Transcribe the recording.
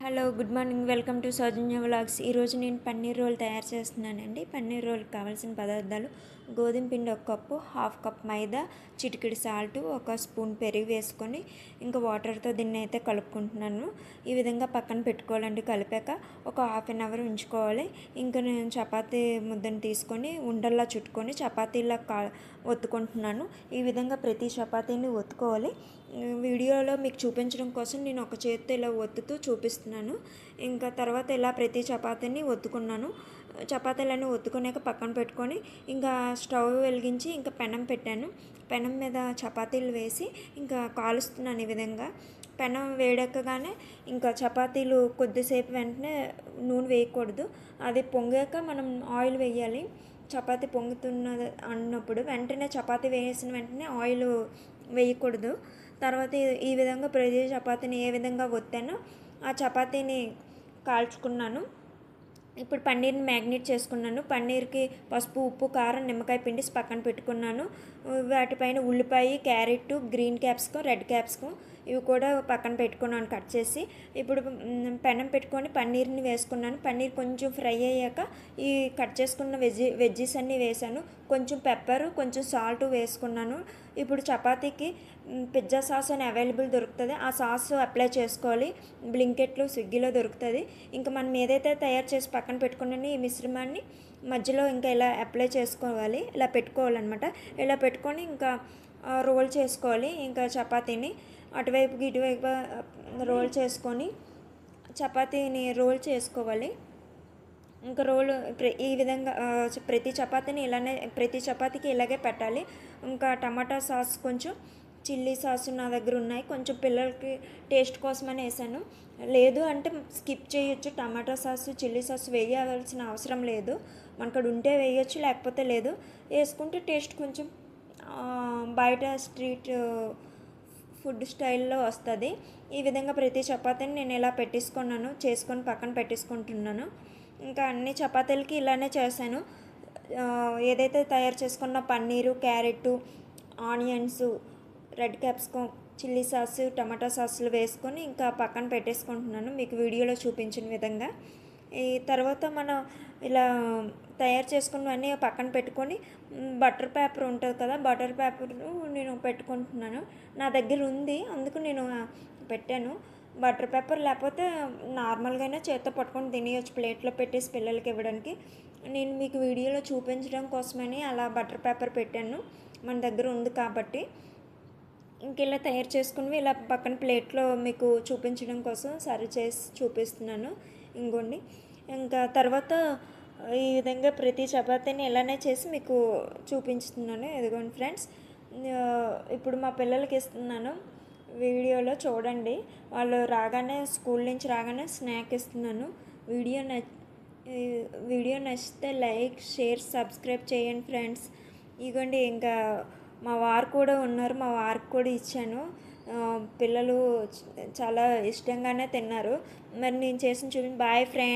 Hello good morning welcome to Soujanya vlogs. ఈరోజు నేను paneer role తయారు చేస్తున్నానండి. పన్నీర్ రోల్కి కావాల్సిన పదార్థాలు: గోధుమ పిండి 1 కప్పు, హాఫ్ కప్ మైదా, చిటికెడు సాల్ట్, 1 స్పూన్ పెరుగు వేసుకొని ఇంకా వాటర్తో దీన్ని అయితే కలుపుకుంటున్నాను. ఈ విధంగా పక్కన పెట్టుకోవాలండి. కలిపాక ఒక హాఫ్ అన్ అవర్ ఉంచుకోవాలి. ఇంకా నేను చపాతీ ముద్దను తీసుకొని ఉండల్లా చుట్టుకొని చపాతీలా ఒత్తుకుంటున్నాను. ఈ విధంగా ప్రతి చపాతీని ఒత్తుకోవాలి. వీడియోలో మీకు చూపించడం కోసం నేను ఒక చేత్తో ఇలా ఒత్తుతూ చూపిస్తున్నాను. ఇంకా తర్వాత ఇలా ప్రతి చపాతీని ఒత్తుకున్నాను. చపాతీలన్నీ ఒత్తుకున్నాక పక్కన పెట్టుకొని ఇంకా స్టవ్ వెలిగించి ఇంకా పెనం పెట్టాను. పెనం మీద చపాతీలు వేసి ఇంకా కాలుస్తున్నాను. ఈ విధంగా పెనం వేడెక్కగానే ఇంకా చపాతీలు కొద్దిసేపు వెంటనే నూనె వేయకూడదు, అది పొంగాక మనం ఆయిల్ వేయాలి. చపాతీ పొంగుతున్నది అన్నప్పుడు వెంటనే చపాతీ వేసిన వెంటనే ఆయిల్ వేయకూడదు. తర్వాత ఈ విధంగా ప్రతి చపాతీని ఏ విధంగా ఒత్తానో ఆ చపాతీని కాల్చుకున్నాను. ఇప్పుడు పన్నీర్ని మ్యాగ్నేట్ చేసుకున్నాను. పన్నీర్కి పసుపు, ఉప్పు, కారం, నిమ్మకాయ పిండిసి పక్కన పెట్టుకున్నాను. వాటిపైన ఉల్లిపాయ, carrot, green capsicum, red capsicum ఇవి కూడా పక్కన పెట్టుకున్నాను కట్ చేసి. ఇప్పుడు పెనం పెట్టుకొని పన్నీర్ని వేసుకున్నాను. పన్నీర్ కొంచెం ఫ్రై అయ్యాక ఈ కట్ చేసుకున్న వెజ్జీస్ అన్నీ వేసాను. కొంచెం పెప్పర్, కొంచెం సాల్ట్ వేసుకున్నాను. ఇప్పుడు చపాతీకి పిజ్జా సాస్ అని అవైలబుల్ దొరుకుతుంది, ఆ సాస్ అప్లై చేసుకోవాలి. బ్లింకెట్లో, స్విగ్గీలో దొరుకుతుంది. ఇంకా మనం ఏదైతే తయారు చేసి పక్కన పెట్టుకున్న ఈ మిశ్రమాన్ని మధ్యలో ఇంకా ఇలా అప్లై చేసుకోవాలి, ఇలా పెట్టుకోవాలన్నమాట. ఇలా పెట్టుకొని ఇంకా రోల్ చేసుకోవాలి. ఇంకా చపాతీని అటువైపుకి ఇటువైపు రోల్ చేసుకొని చపాతీని రోల్ చేసుకోవాలి. ఇంకా రోల్ ఈ విధంగా ప్రతి చపాతీని ఇలానే ప్రతి చపాతీకి ఇలాగే పెట్టాలి. ఇంకా టమాటా సాస్, కొంచెం చిల్లీ సాస్ నా దగ్గర ఉన్నాయి. కొంచెం పిల్లలకి టేస్ట్ కోసమని వేసాను. లేదు అంటే స్కిప్ చేయొచ్చు. టమాటా సాస్, చిల్లీ సాస్ వేయవలసిన అవసరం లేదు. మనకు ఉంటే వేయచ్చు, లేకపోతే లేదు. వేసుకుంటే టేస్ట్ కొంచెం బయట స్ట్రీట్ ఫుడ్ స్టైల్లో వస్తుంది. ఈ విధంగా ప్రతి చపాతీని నేను ఇలా చేసుకొని పక్కన పెట్టేసుకుంటున్నాను. ఇంకా అన్ని చపాతీలకి ఇలానే చేశాను. ఏదైతే తయారు చేసుకున్న paneer, carrot, onions, red capsicum, chilli sauce, tomato సాస్లు వేసుకొని ఇంకా పక్కన పెట్టేసుకుంటున్నాను మీకు వీడియోలో చూపించిన విధంగా. ఈ తర్వాత మనం ఇలా తయారు చేసుకున్నవన్నీ పక్కన పెట్టుకొని బటర్ పేపర్ ఉంటుంది కదా, బటర్ పేపర్ నేను పెట్టుకుంటున్నాను. నా దగ్గర ఉంది, అందుకు నేను పెట్టాను. బటర్ పేపర్ లేకపోతే నార్మల్గానే చేత్తో పట్టుకొని తినేయచ్చు, ప్లేట్లో పెట్టేసి పిల్లలకి ఇవ్వడానికి. నేను మీకు వీడియోలో చూపించడం కోసమని అలా బటర్ పేపర్ పెట్టాను, మన దగ్గర ఉంది కాబట్టి. ఇంక ఇలా తయారు చేసుకుని ఇలా పక్కన ప్లేట్లో మీకు చూపించడం కోసం సర్వ్ చేసి చూపిస్తున్నాను. ఇంకోండి, ఇంకా తర్వాత ఈ విధంగా ప్రతి చపాతీని ఇలానే చేసి మీకు చూపించుతున్నాను. ఇదిగోండి ఫ్రెండ్స్, ఇప్పుడు మా పిల్లలకి ఇస్తున్నాను. వీడియోలో చూడండి, వాళ్ళు రాగానే స్కూల్ నుంచి రాగానే స్నాక్ ఇస్తున్నాను. వీడియో నచ్చితే లైక్, షేర్, సబ్స్క్రైబ్ చేయండి ఫ్రెండ్స్. ఇదిగోండి, ఇంకా మా వారు కూడా ఉన్నారు, మా వారికి కూడా ఇచ్చాను. పిల్లలు చాలా ఇష్టంగానే తిన్నారు. మరి నేను చేసిన బాయ్ ఫ్రెండ్స్.